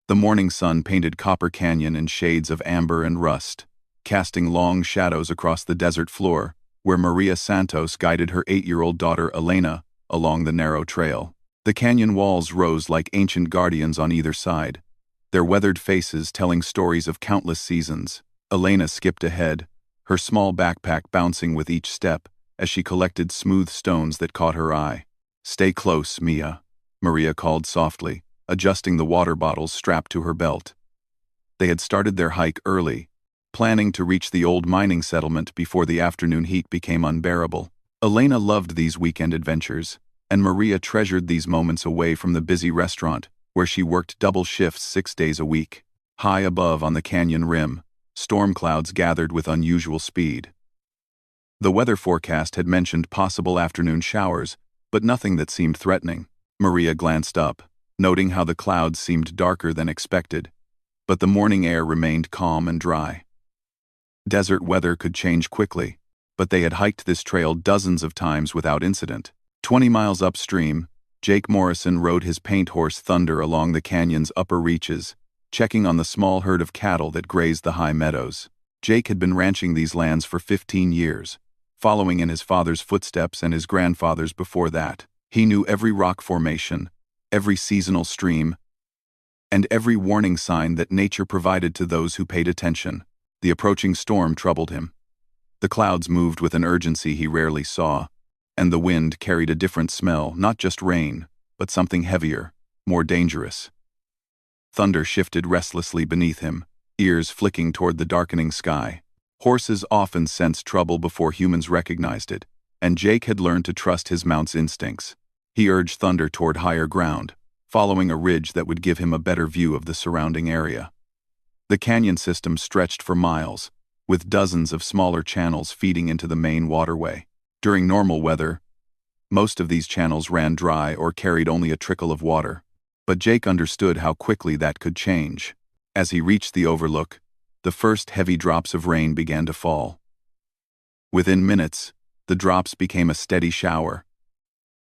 The morning sun painted Copper Canyon in shades of amber and rust, casting long shadows across the desert floor, where Maria Santos guided her 8-year-old daughter Elena along the narrow trail. The canyon walls rose like ancient guardians on either side, their weathered faces telling stories of countless seasons. Elena skipped ahead, her small backpack bouncing with each step as she collected smooth stones that caught her eye. "Stay close, Mia," Maria called softly, adjusting the water bottles strapped to her belt. They had started their hike early, planning to reach the old mining settlement before the afternoon heat became unbearable. Elena loved these weekend adventures, and Maria treasured these moments away from the busy restaurant where she worked double shifts 6 days a week. High above on the canyon rim, storm clouds gathered with unusual speed. The weather forecast had mentioned possible afternoon showers, but nothing that seemed threatening. Maria glanced up, noting how the clouds seemed darker than expected, but the morning air remained calm and dry. Desert weather could change quickly, but they had hiked this trail dozens of times without incident. 20 miles upstream, Jake Morrison rode his paint horse Thunder along the canyon's upper reaches, checking on the small herd of cattle that grazed the high meadows. Jake had been ranching these lands for 15 years, following in his father's footsteps and his grandfather's before that. He knew every rock formation, every seasonal stream, and every warning sign that nature provided to those who paid attention. The approaching storm troubled him. The clouds moved with an urgency he rarely saw, and the wind carried a different smell, not just rain, but something heavier, more dangerous. Thunder shifted restlessly beneath him, ears flicking toward the darkening sky. Horses often sensed trouble before humans recognized it, and Jake had learned to trust his mount's instincts. He urged Thunder toward higher ground, following a ridge that would give him a better view of the surrounding area. The canyon system stretched for miles, with dozens of smaller channels feeding into the main waterway. During normal weather, most of these channels ran dry or carried only a trickle of water, but Jake understood how quickly that could change. As he reached the overlook, the first heavy drops of rain began to fall. Within minutes, the drops became a steady shower,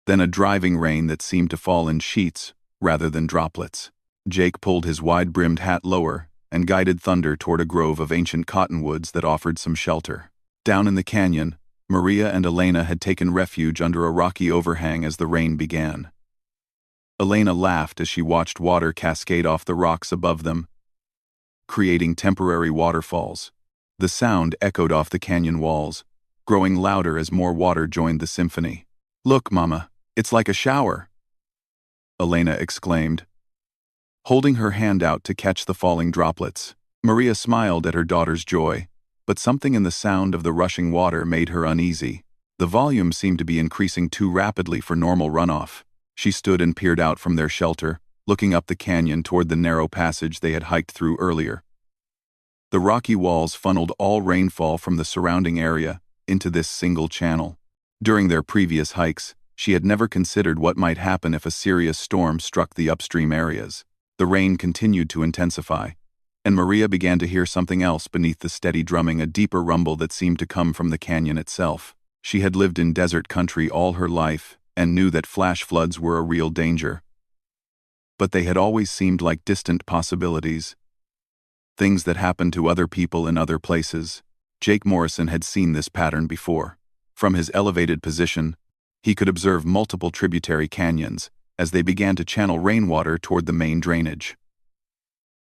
then a driving rain that seemed to fall in sheets rather than droplets. Jake pulled his wide-brimmed hat lower and guided Thunder toward a grove of ancient cottonwoods that offered some shelter. Down in the canyon, Maria and Elena had taken refuge under a rocky overhang as the rain began. Elena laughed as she watched water cascade off the rocks above them, creating temporary waterfalls. The sound echoed off the canyon walls, growing louder as more water joined the symphony. "Look, Mama, it's like a shower," Elena exclaimed, holding her hand out to catch the falling droplets. Maria smiled at her daughter's joy, but something in the sound of the rushing water made her uneasy. The volume seemed to be increasing too rapidly for normal runoff. She stood and peered out from their shelter, looking up the canyon toward the narrow passage they had hiked through earlier. The rocky walls funneled all rainfall from the surrounding area into this single channel. During their previous hikes, she had never considered what might happen if a serious storm struck the upstream areas. The rain continued to intensify, and Maria began to hear something else beneath the steady drumming, a deeper rumble that seemed to come from the canyon itself. She had lived in desert country all her life and knew that flash floods were a real danger. But they had always seemed like distant possibilities, things that happened to other people in other places. Jake Morrison had seen this pattern before. From his elevated position, he could observe multiple tributary canyons as they began to channel rainwater toward the main drainage.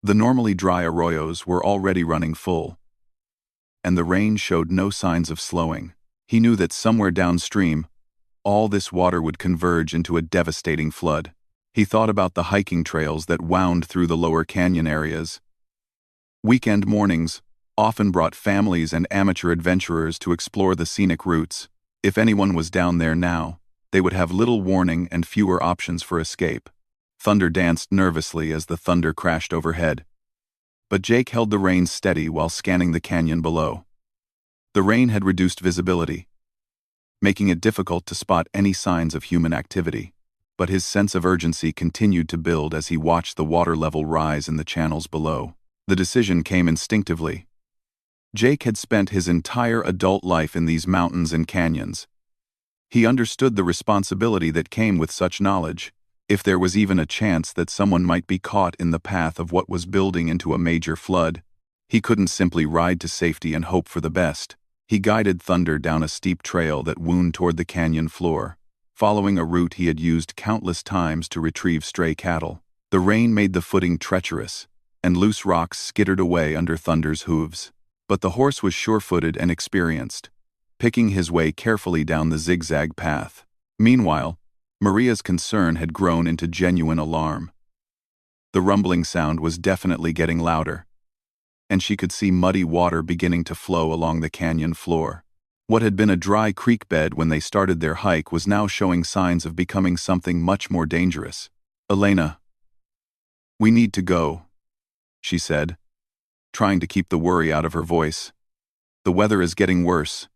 The normally dry arroyos were already running full, and the rain showed no signs of slowing. He knew that somewhere downstream, all this water would converge into a devastating flood. He thought about the hiking trails that wound through the lower canyon areas. Weekend mornings often brought families and amateur adventurers to explore the scenic routes. If anyone was down there now, they would have little warning and fewer options for escape. Thunder danced nervously as the thunder crashed overhead, but Jake held the reins steady while scanning the canyon below. The rain had reduced visibility, making it difficult to spot any signs of human activity, but his sense of urgency continued to build as he watched the water level rise in the channels below. The decision came instinctively. Jake had spent his entire adult life in these mountains and canyons. He understood the responsibility that came with such knowledge, If there was even a chance that someone might be caught in the path of what was building into a major flood, he couldn't simply ride to safety and hope for the best. He guided Thunder down a steep trail that wound toward the canyon floor, following a route he had used countless times to retrieve stray cattle. The rain made the footing treacherous, and loose rocks skittered away under Thunder's hooves. But the horse was sure-footed and experienced, picking his way carefully down the zigzag path. Meanwhile, Maria's concern had grown into genuine alarm. The rumbling sound was definitely getting louder, and she could see muddy water beginning to flow along the canyon floor. What had been a dry creek bed when they started their hike was now showing signs of becoming something much more dangerous. "Elena, we need to go," she said, trying to keep the worry out of her voice. "The weather is getting worse,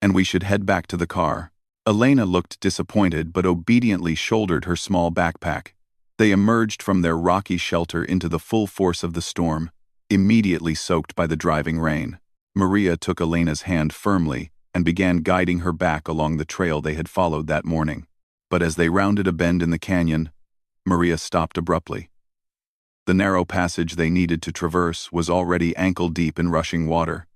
and we should head back to the car." Elena looked disappointed but obediently shouldered her small backpack. They emerged from their rocky shelter into the full force of the storm, immediately soaked by the driving rain. Maria took Elena's hand firmly and began guiding her back along the trail they had followed that morning. But as they rounded a bend in the canyon, Maria stopped abruptly. The narrow passage they needed to traverse was already ankle-deep in rushing water,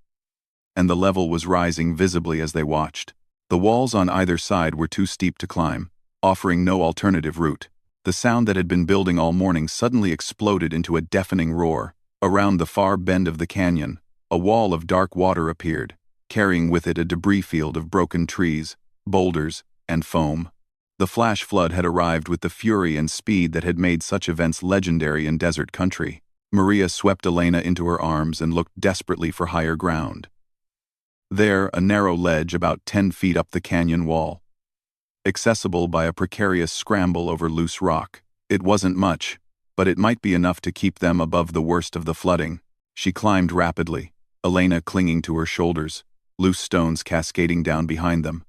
and the level was rising visibly as they watched. The walls on either side were too steep to climb, offering no alternative route. The sound that had been building all morning suddenly exploded into a deafening roar. Around the far bend of the canyon, a wall of dark water appeared, carrying with it a debris field of broken trees, boulders, and foam. The flash flood had arrived with the fury and speed that had made such events legendary in desert country. Maria swept Elena into her arms and looked desperately for higher ground. There, a narrow ledge about 10 feet up the canyon wall, accessible by a precarious scramble over loose rock. It wasn't much, but it might be enough to keep them above the worst of the flooding. She climbed rapidly, Elena clinging to her shoulders, loose stones cascading down behind them.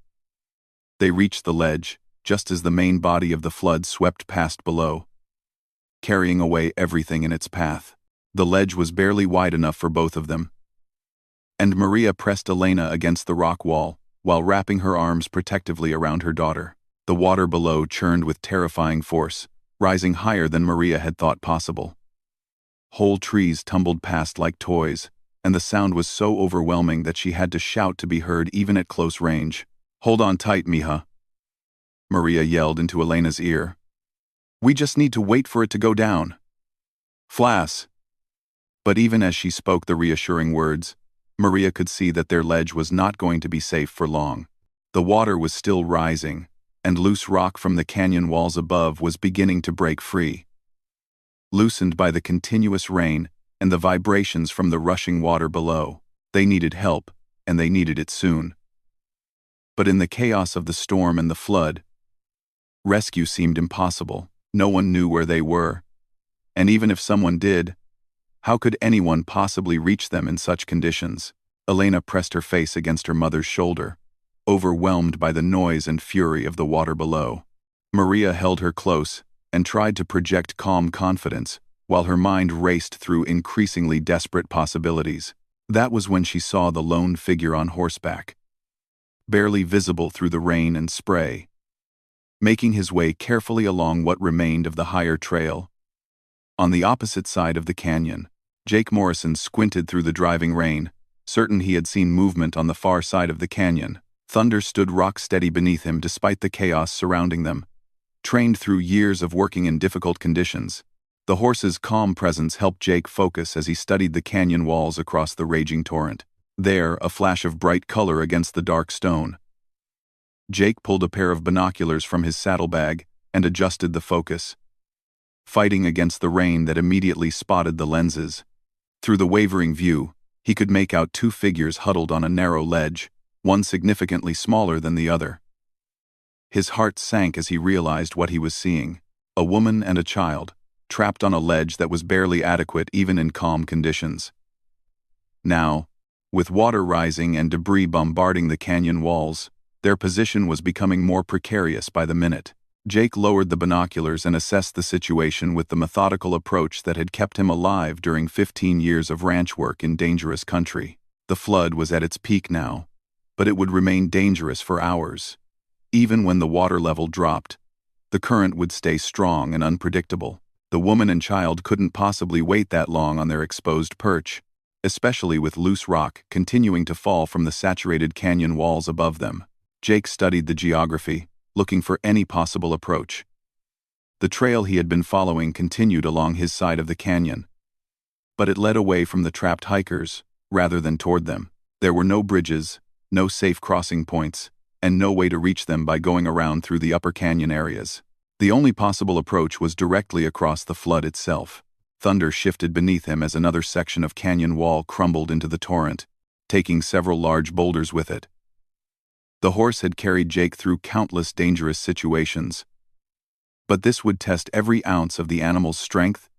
They reached the ledge, just as the main body of the flood swept past below, carrying away everything in its path. The ledge was barely wide enough for both of them, and Maria pressed Elena against the rock wall, while wrapping her arms protectively around her daughter. The water below churned with terrifying force, rising higher than Maria had thought possible. Whole trees tumbled past like toys, and the sound was so overwhelming that she had to shout to be heard even at close range. "Hold on tight, mija," Maria yelled into Elena's ear. "We just need to wait for it to go down. Flas." But even as she spoke the reassuring words, Maria could see that their ledge was not going to be safe for long. The water was still rising, and loose rock from the canyon walls above was beginning to break free. Loosened by the continuous rain and the vibrations from the rushing water below, they needed help, and they needed it soon. But in the chaos of the storm and the flood, rescue seemed impossible. No one knew where they were, and even if someone did, how could anyone possibly reach them in such conditions? Elena pressed her face against her mother's shoulder, overwhelmed by the noise and fury of the water below. Maria held her close and tried to project calm confidence, while her mind raced through increasingly desperate possibilities. That was when she saw the lone figure on horseback, barely visible through the rain and spray, making his way carefully along what remained of the higher trail. On the opposite side of the canyon, Jake Morrison squinted through the driving rain, certain he had seen movement on the far side of the canyon. Thunder stood rock-steady beneath him despite the chaos surrounding them. Trained through years of working in difficult conditions, the horse's calm presence helped Jake focus as he studied the canyon walls across the raging torrent. There, a flash of bright color against the dark stone. Jake pulled a pair of binoculars from his saddlebag and adjusted the focus, fighting against the rain that immediately spotted the lenses. Through the wavering view, he could make out two figures huddled on a narrow ledge, one significantly smaller than the other. His heart sank as he realized what he was seeing: a woman and a child, trapped on a ledge that was barely adequate even in calm conditions. Now, with water rising and debris bombarding the canyon walls, their position was becoming more precarious by the minute. Jake lowered the binoculars and assessed the situation with the methodical approach that had kept him alive during 15 years of ranch work in dangerous country. The flood was at its peak now, but it would remain dangerous for hours. Even when the water level dropped, The current would stay strong and unpredictable. The woman and child couldn't possibly wait that long on their exposed perch, especially with loose rock continuing to fall from the saturated canyon walls above them. Jake studied the geography, looking for any possible approach. The trail he had been following continued along his side of the canyon, but it led away from the trapped hikers, rather than toward them. There were no bridges, no safe crossing points, and no way to reach them by going around through the upper canyon areas. The only possible approach was directly across the flood itself. Thunder shifted beneath him as another section of canyon wall crumbled into the torrent, taking several large boulders with it. The horse had carried Jake through countless dangerous situations, but this would test every ounce of the animal's strength,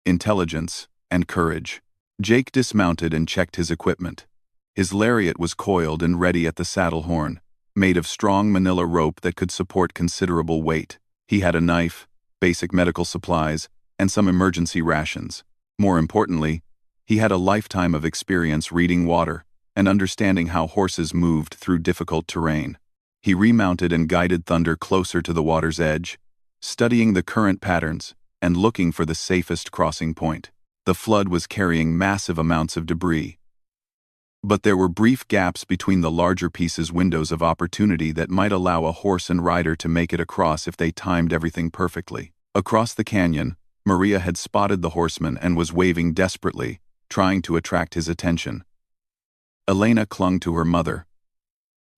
intelligence, and courage. Jake dismounted and checked his equipment. His lariat was coiled and ready at the saddle horn, made of strong manila rope that could support considerable weight. He had a knife, basic medical supplies, and some emergency rations. More importantly, he had a lifetime of experience reading water and understanding how horses moved through difficult terrain. He remounted and guided Thunder closer to the water's edge, studying the current patterns and looking for the safest crossing point. The flood was carrying massive amounts of debris, but there were brief gaps between the larger pieces, windows of opportunity that might allow a horse and rider to make it across if they timed everything perfectly. Across the canyon, Maria had spotted the horseman and was waving desperately, trying to attract his attention. Elena clung to her mother.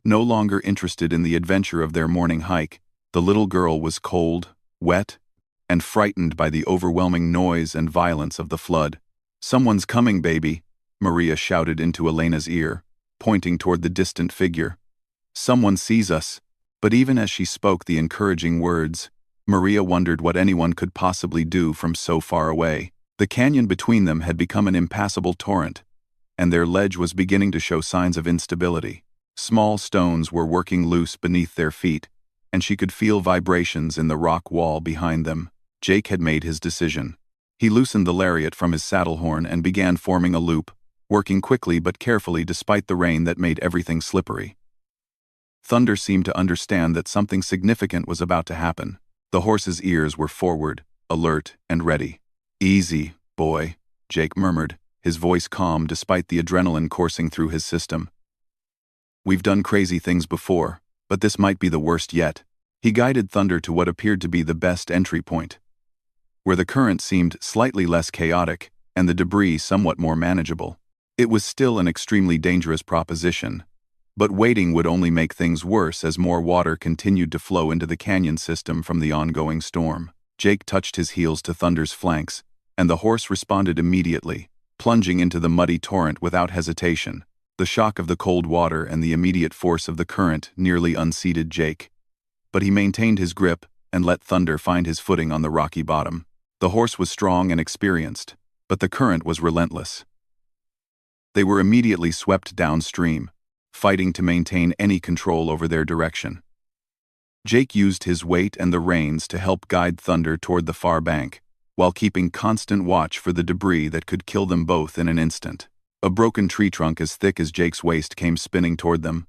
No longer interested in the adventure of their morning hike, the little girl was cold, wet, and frightened by the overwhelming noise and violence of the flood. "Someone's coming, baby," Maria shouted into Elena's ear, pointing toward the distant figure. "Someone sees us." But even as she spoke the encouraging words, Maria wondered what anyone could possibly do from so far away. The canyon between them had become an impassable torrent, and their ledge was beginning to show signs of instability. Small stones were working loose beneath their feet, and she could feel vibrations in the rock wall behind them. Jake had made his decision. He loosened the lariat from his saddle horn and began forming a loop, working quickly but carefully despite the rain that made everything slippery. Thunder seemed to understand that something significant was about to happen. The horse's ears were forward, alert, and ready. "Easy, boy," Jake murmured, his voice calm despite the adrenaline coursing through his system. "We've done crazy things before, but this might be the worst yet." He guided Thunder to what appeared to be the best entry point, where the current seemed slightly less chaotic and the debris somewhat more manageable. It was still an extremely dangerous proposition, but waiting would only make things worse as more water continued to flow into the canyon system from the ongoing storm. Jake touched his heels to Thunder's flanks, and the horse responded immediately, plunging into the muddy torrent without hesitation. The shock of the cold water and the immediate force of the current nearly unseated Jake, but he maintained his grip and let Thunder find his footing on the rocky bottom. The horse was strong and experienced, but the current was relentless. They were immediately swept downstream, fighting to maintain any control over their direction. Jake used his weight and the reins to help guide Thunder toward the far bank, while keeping constant watch for the debris that could kill them both in an instant. A broken tree trunk as thick as Jake's waist came spinning toward them.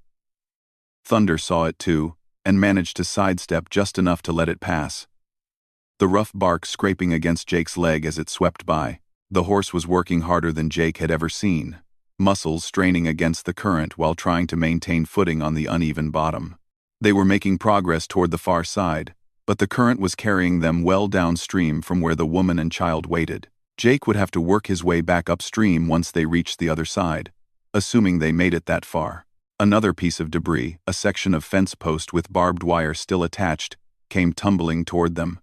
Thunder saw it too, and managed to sidestep just enough to let it pass, the rough bark scraping against Jake's leg as it swept by. The horse was working harder than Jake had ever seen, muscles straining against the current while trying to maintain footing on the uneven bottom. They were making progress toward the far side, but the current was carrying them well downstream from where the woman and child waited. Jake would have to work his way back upstream once they reached the other side, assuming they made it that far. Another piece of debris, a section of fence post with barbed wire still attached, came tumbling toward them.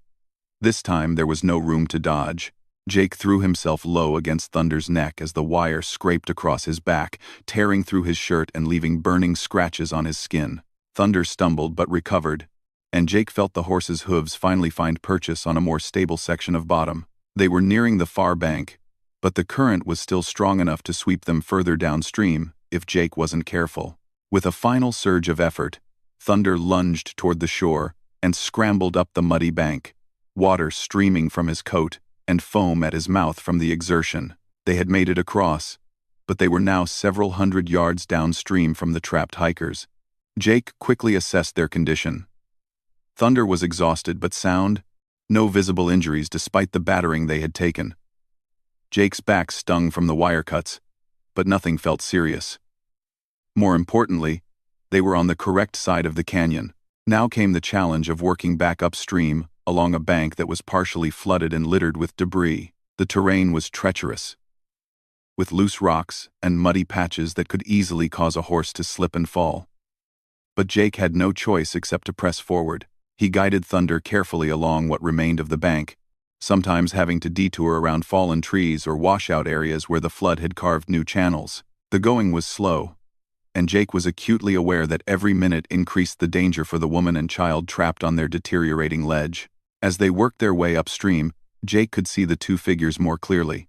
This time there was no room to dodge. Jake threw himself low against Thunder's neck as the wire scraped across his back, tearing through his shirt and leaving burning scratches on his skin. Thunder stumbled but recovered, and Jake felt the horse's hooves finally find purchase on a more stable section of bottom. They were nearing the far bank, but the current was still strong enough to sweep them further downstream if Jake wasn't careful. With a final surge of effort, Thunder lunged toward the shore and scrambled up the muddy bank, water streaming from his coat and foam at his mouth from the exertion. They had made it across, but they were now several hundred yards downstream from the trapped hikers. Jake quickly assessed their condition. Thunder was exhausted but sound, no visible injuries despite the battering they had taken. Jake's back stung from the wire cuts, but nothing felt serious. More importantly, they were on the correct side of the canyon. Now came the challenge of working back upstream, along a bank that was partially flooded and littered with debris. The terrain was treacherous, with loose rocks and muddy patches that could easily cause a horse to slip and fall. But Jake had no choice except to press forward. He guided Thunder carefully along what remained of the bank, sometimes having to detour around fallen trees or washout areas where the flood had carved new channels. The going was slow, and Jake was acutely aware that every minute increased the danger for the woman and child trapped on their deteriorating ledge. As they worked their way upstream, Jake could see the two figures more clearly.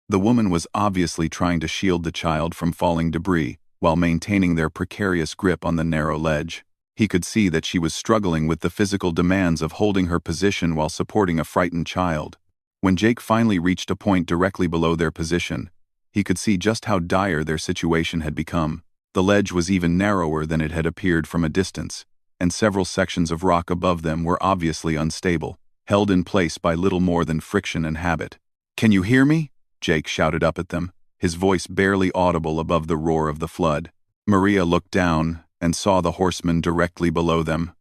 The woman was obviously trying to shield the child from falling debris, while maintaining their precarious grip on the narrow ledge. He could see that she was struggling with the physical demands of holding her position while supporting a frightened child. When Jake finally reached a point directly below their position, he could see just how dire their situation had become. The ledge was even narrower than it had appeared from a distance, and several sections of rock above them were obviously unstable, held in place by little more than friction and habit. "Can you hear me?" Jake shouted up at them, his voice barely audible above the roar of the flood. Maria looked down and saw the horseman directly below them.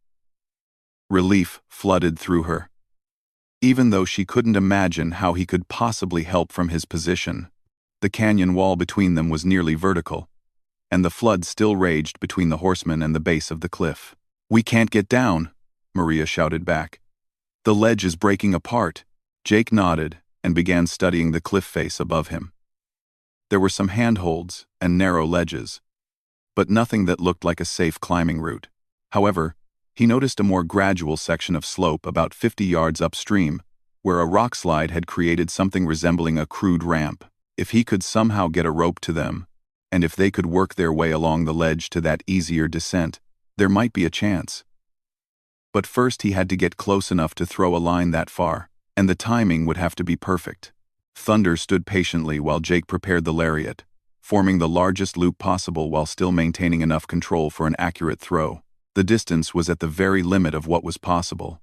Relief flooded through her. Even though she couldn't imagine how he could possibly help from his position, the canyon wall between them was nearly vertical, and the flood still raged between the horseman and the base of the cliff. "We can't get down," Maria shouted back. "The ledge is breaking apart." Jake nodded and began studying the cliff face above him. There were some handholds and narrow ledges, but nothing that looked like a safe climbing route. However, he noticed a more gradual section of slope about 50 yards upstream, where a rock slide had created something resembling a crude ramp. If he could somehow get a rope to them, and if they could work their way along the ledge to that easier descent, there might be a chance. But first he had to get close enough to throw a line that far, and the timing would have to be perfect. Thunder stood patiently while Jake prepared the lariat, forming the largest loop possible while still maintaining enough control for an accurate throw. The distance was at the very limit of what was possible,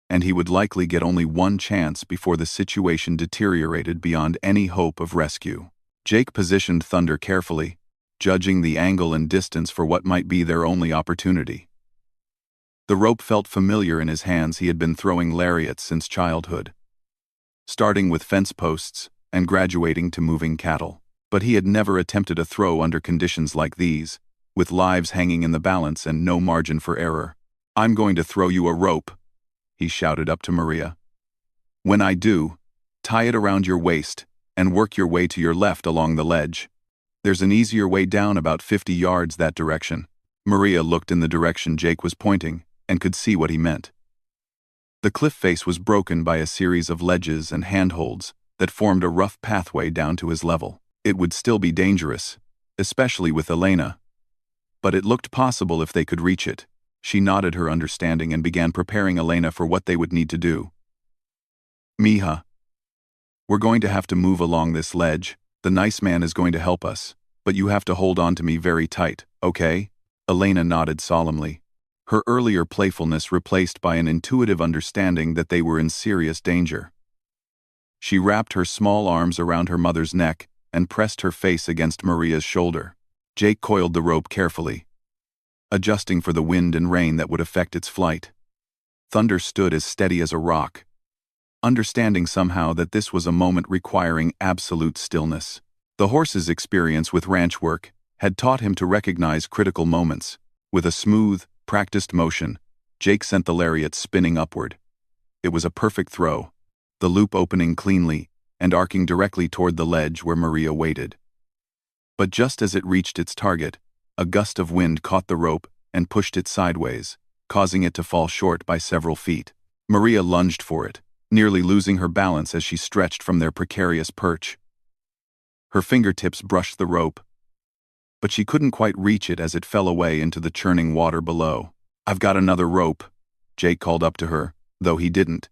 and he would likely get only one chance before the situation deteriorated beyond any hope of rescue. Jake positioned Thunder carefully, judging the angle and distance for what might be their only opportunity. The rope felt familiar in his hands. He had been throwing lariats since childhood, starting with fence posts and graduating to moving cattle. But he had never attempted a throw under conditions like these, with lives hanging in the balance and no margin for error. "I'm going to throw you a rope," he shouted up to Maria. "When I do, tie it around your waist and work your way to your left along the ledge. There's an easier way down about 50 yards that direction." Maria looked in the direction Jake was pointing and could see what he meant. The cliff face was broken by a series of ledges and handholds that formed a rough pathway down to his level. It would still be dangerous, especially with Elena, but it looked possible if they could reach it. She nodded her understanding and began preparing Elena for what they would need to do. "Mija, we're going to have to move along this ledge. The nice man is going to help us, but you have to hold on to me very tight, okay?" Elena nodded solemnly, her earlier playfulness replaced by an intuitive understanding that they were in serious danger. She wrapped her small arms around her mother's neck and pressed her face against Maria's shoulder. Jake coiled the rope carefully, adjusting for the wind and rain that would affect its flight. Thunder stood as steady as a rock, understanding somehow that this was a moment requiring absolute stillness. The horse's experience with ranch work had taught him to recognize critical moments. With a smooth, practiced motion, Jake sent the lariat spinning upward. It was a perfect throw, the loop opening cleanly and arcing directly toward the ledge where Maria waited. But just as it reached its target, a gust of wind caught the rope and pushed it sideways, causing it to fall short by several feet. Maria lunged for it, nearly losing her balance as she stretched from their precarious perch. Her fingertips brushed the rope, but she couldn't quite reach it as it fell away into the churning water below. "I've got another rope," Jake called up to her, though he didn't.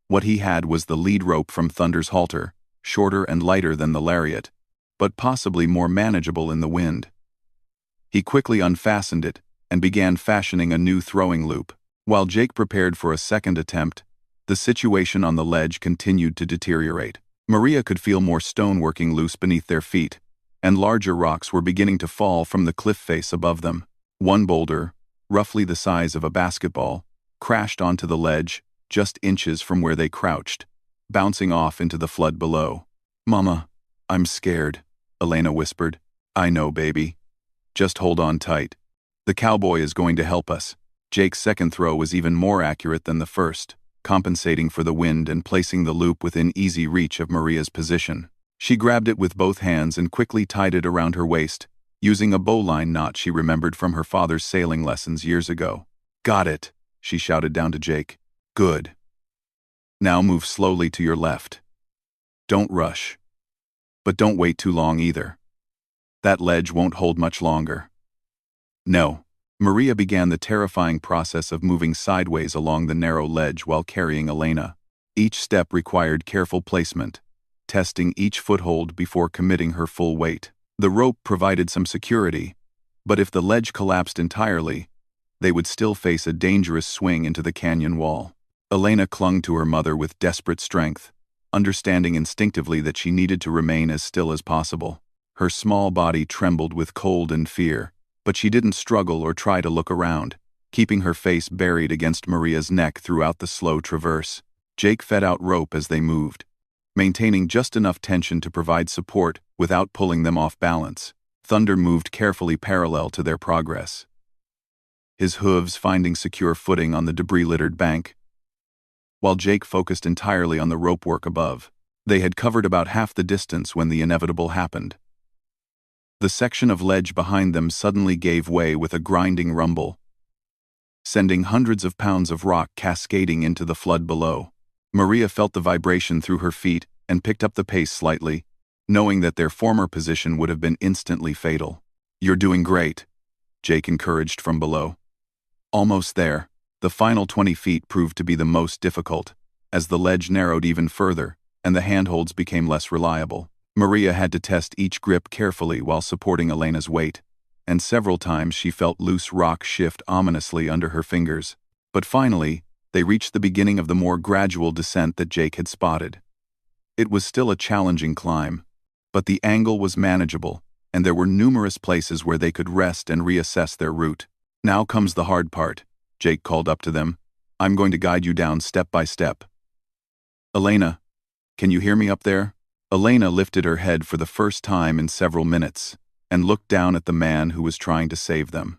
What he had was the lead rope from Thunder's halter, shorter and lighter than the lariat, but possibly more manageable in the wind. He quickly unfastened it and began fashioning a new throwing loop. While Jake prepared for a second attempt, the situation on the ledge continued to deteriorate. Maria could feel more stone working loose beneath their feet, and larger rocks were beginning to fall from the cliff face above them. One boulder, roughly the size of a basketball, crashed onto the ledge just inches from where they crouched, bouncing off into the flood below. "Mama, I'm scared," Elena whispered. "I know, baby. Just hold on tight. The cowboy is going to help us." Jake's second throw was even more accurate than the first, compensating for the wind and placing the loop within easy reach of Maria's position. She grabbed it with both hands and quickly tied it around her waist, using a bowline knot she remembered from her father's sailing lessons years ago. "Got it," she shouted down to Jake. "Good. Now move slowly to your left. Don't rush. But don't wait too long either. That ledge won't hold much longer." "No." Maria began the terrifying process of moving sideways along the narrow ledge while carrying Elena. Each step required careful placement, testing each foothold before committing her full weight. The rope provided some security, but if the ledge collapsed entirely, they would still face a dangerous swing into the canyon wall. Elena clung to her mother with desperate strength, understanding instinctively that she needed to remain as still as possible. Her small body trembled with cold and fear, but she didn't struggle or try to look around, keeping her face buried against Maria's neck throughout the slow traverse. Jake fed out rope as they moved, maintaining just enough tension to provide support without pulling them off balance. Thunder moved carefully parallel to their progress, his hooves finding secure footing on the debris-littered bank, while Jake focused entirely on the rope work above. They had covered about half the distance when the inevitable happened. The section of ledge behind them suddenly gave way with a grinding rumble, sending hundreds of pounds of rock cascading into the flood below. Maria felt the vibration through her feet and picked up the pace slightly, knowing that their former position would have been instantly fatal. "You're doing great," Jake encouraged from below. Almost there. The final 20 feet proved to be the most difficult, as the ledge narrowed even further and the handholds became less reliable. Maria had to test each grip carefully while supporting Elena's weight, and several times she felt loose rock shift ominously under her fingers. But finally, they reached the beginning of the more gradual descent that Jake had spotted. It was still a challenging climb, but the angle was manageable, and there were numerous places where they could rest and reassess their route. "Now comes the hard part," Jake called up to them. "I'm going to guide you down step by step. Elena, can you hear me up there?" Elena lifted her head for the first time in several minutes and looked down at the man who was trying to save them.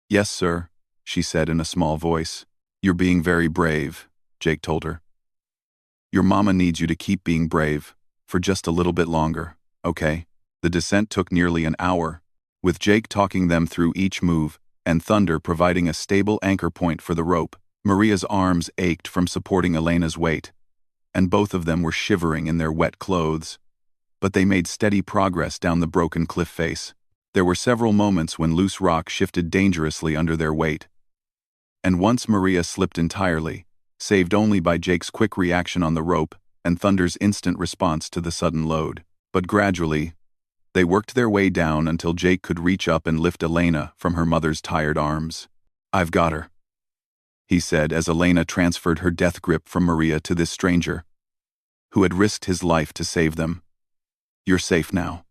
"Yes, sir," she said in a small voice. "You're being very brave," Jake told her. "Your mama needs you to keep being brave for just a little bit longer, okay?" The descent took nearly an hour, with Jake talking them through each move and Thunder providing a stable anchor point for the rope. Maria's arms ached from supporting Elena's weight, and both of them were shivering in their wet clothes, but they made steady progress down the broken cliff face. There were several moments when loose rock shifted dangerously under their weight, and once Maria slipped entirely, saved only by Jake's quick reaction on the rope and Thunder's instant response to the sudden load. But gradually, they worked their way down until Jake could reach up and lift Elena from her mother's tired arms. "I've got her," he said as Elena transferred her death grip from Maria to this stranger, who had risked his life to save them. "You're safe now."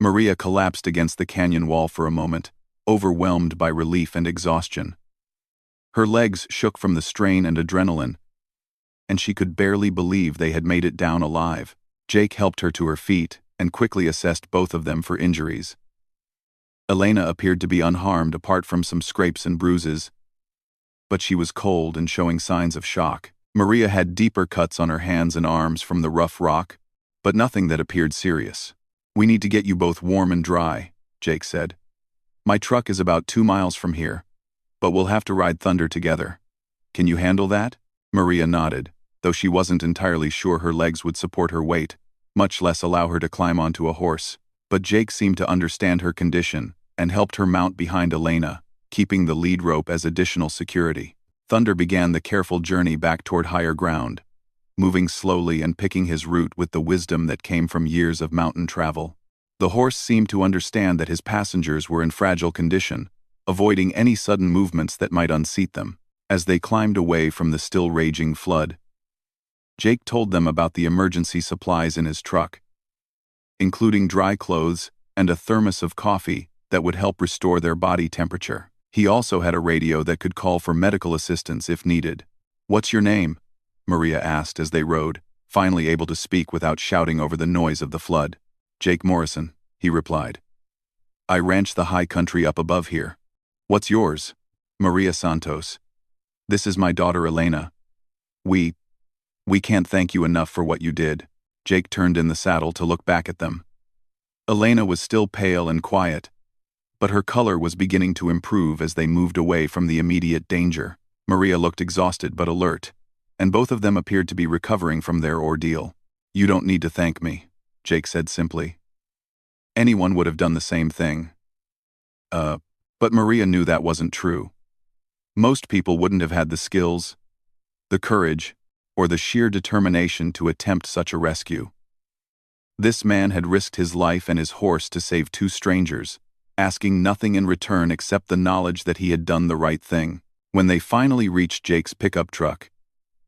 Maria collapsed against the canyon wall for a moment, overwhelmed by relief and exhaustion. Her legs shook from the strain and adrenaline, and she could barely believe they had made it down alive. Jake helped her to her feet and quickly assessed both of them for injuries. Elena appeared to be unharmed apart from some scrapes and bruises, but she was cold and showing signs of shock. Maria had deeper cuts on her hands and arms from the rough rock, but nothing that appeared serious. "We need to get you both warm and dry," Jake said. "My truck is about 2 miles from here, but we'll have to ride Thunder together. Can you handle that?" Maria nodded, though she wasn't entirely sure her legs would support her weight, much less allow her to climb onto a horse. But Jake seemed to understand her condition and helped her mount behind Elena, keeping the lead rope as additional security. Thunder began the careful journey back toward higher ground, moving slowly and picking his route with the wisdom that came from years of mountain travel. The horse seemed to understand that his passengers were in fragile condition, avoiding any sudden movements that might unseat them. As they climbed away from the still raging flood, Jake told them about the emergency supplies in his truck, including dry clothes and a thermos of coffee that would help restore their body temperature. He also had a radio that could call for medical assistance if needed. "What's your name?" Maria asked as they rode, finally able to speak without shouting over the noise of the flood. "Jake Morrison," he replied. "I ranch the high country up above here." "What's yours?" "Maria Santos. This is my daughter Elena. We can't thank you enough for what you did." Jake turned in the saddle to look back at them. Elena was still pale and quiet, but her color was beginning to improve as they moved away from the immediate danger. Maria looked exhausted but alert, and both of them appeared to be recovering from their ordeal. "You don't need to thank me," Jake said simply. "Anyone would have done the same thing." But Maria knew that wasn't true. Most people wouldn't have had the skills, the courage, or the sheer determination to attempt such a rescue. This man had risked his life and his horse to save two strangers, asking nothing in return except the knowledge that he had done the right thing. When they finally reached Jake's pickup truck,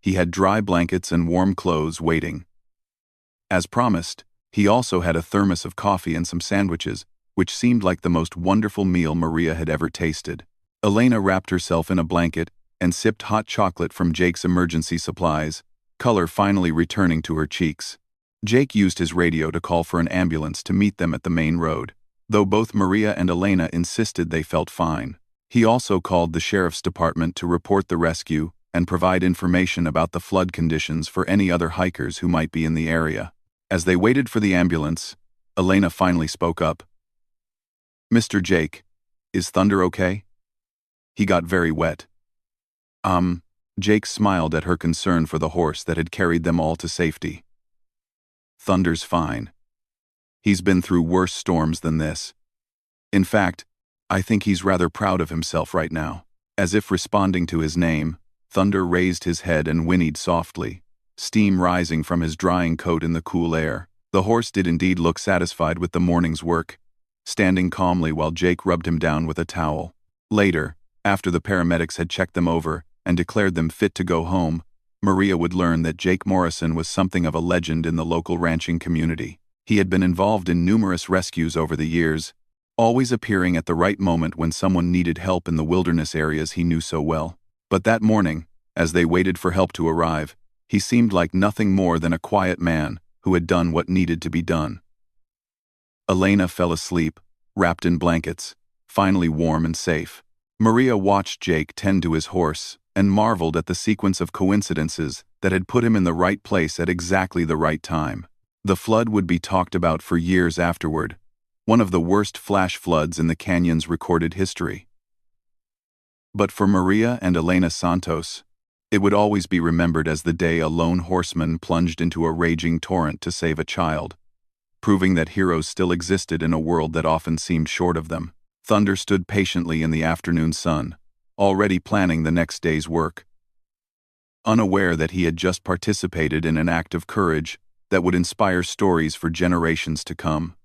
he had dry blankets and warm clothes waiting. As promised, he also had a thermos of coffee and some sandwiches, which seemed like the most wonderful meal Maria had ever tasted. Elena wrapped herself in a blanket and sipped hot chocolate from Jake's emergency supplies, color finally returning to her cheeks. Jake used his radio to call for an ambulance to meet them at the main road, though both Maria and Elena insisted they felt fine. He also called the sheriff's department to report the rescue and provide information about the flood conditions for any other hikers who might be in the area. As they waited for the ambulance, Elena finally spoke up. "Mr. Jake, is Thunder okay? He got very wet." Jake smiled at her concern for the horse that had carried them all to safety. "Thunder's fine. He's been through worse storms than this. In fact, I think he's rather proud of himself right now." As if responding to his name, Thunder raised his head and whinnied softly, steam rising from his drying coat in the cool air. The horse did indeed look satisfied with the morning's work, standing calmly while Jake rubbed him down with a towel. Later, after the paramedics had checked them over and declared them fit to go home, Maria would learn that Jake Morrison was something of a legend in the local ranching community. He had been involved in numerous rescues over the years, always appearing at the right moment when someone needed help in the wilderness areas he knew so well. But that morning, as they waited for help to arrive, he seemed like nothing more than a quiet man who had done what needed to be done. Elena fell asleep, wrapped in blankets, finally warm and safe. Maria watched Jake tend to his horse and marveled at the sequence of coincidences that had put him in the right place at exactly the right time. The flood would be talked about for years afterward, one of the worst flash floods in the canyon's recorded history. But for Maria and Elena Santos, it would always be remembered as the day a lone horseman plunged into a raging torrent to save a child, proving that heroes still existed in a world that often seemed short of them. Thunder stood patiently in the afternoon sun, already planning the next day's work. Unaware that he had just participated in an act of courage that would inspire stories for generations to come.